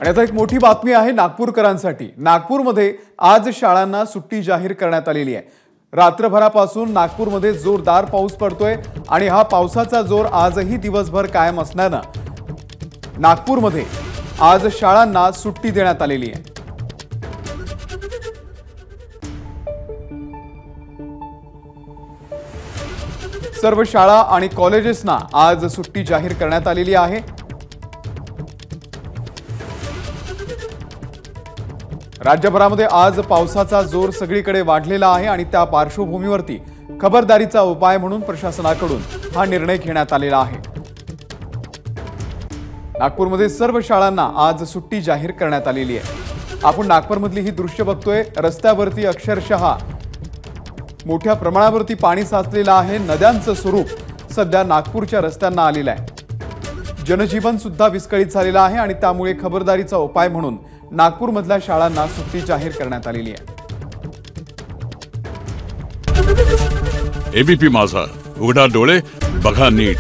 आणि आता एक मोठी बातमी आहे नागपूरकरांसाठी। नागपूरमध्ये आज शाळांना सुट्टी जाहीर करण्यात आलेली आहे। रात्रभरापासून नागपूरमध्ये जोरदार पाऊस पडतोय आणि हा पावसाचा जोर आजही दिवसभर कायम असल्याने नागपूरमध्ये आज शाळांना सुट्टी देण्यात आलेली आहे। सर्व शाळा आणि कॉलेजेसना आज सुट्टी जाहीर करण्यात आलेली आहे। राज्यभरामध्ये आज पावसाचा जोर सगळीकडे वाढलेला आहे आणि त्या पार्श्वभूमीवरती खबरदारीचा उपाय म्हणून प्रशासनाकडून हा निर्णय घेण्यात आलेला आहे। नागपूरमध्ये सर्व शाळांना आज सुट्टी जाहीर करण्यात आलेली आहे। आपण नागपूरमधली ही दृश्य बघतोय। रस्त्यावरती अक्षरशः मोठ्या प्रमाणावरती पाणी साचलेलं आहे। नद्यांचं स्वरूप सध्या नागपूरच्या रस्त्यांना आलेलं आहे। जनजीवन सुद्धा विस्कळीत झालेलं आहे आणि त्यामुळे खबरदारीचा उपाय म्हणून नागपूरमधल्या शाळांना सुट्टी जाहीर करण्यात आलेली आहे। एबीपी माझा, उघडा डोळे बघा नीट।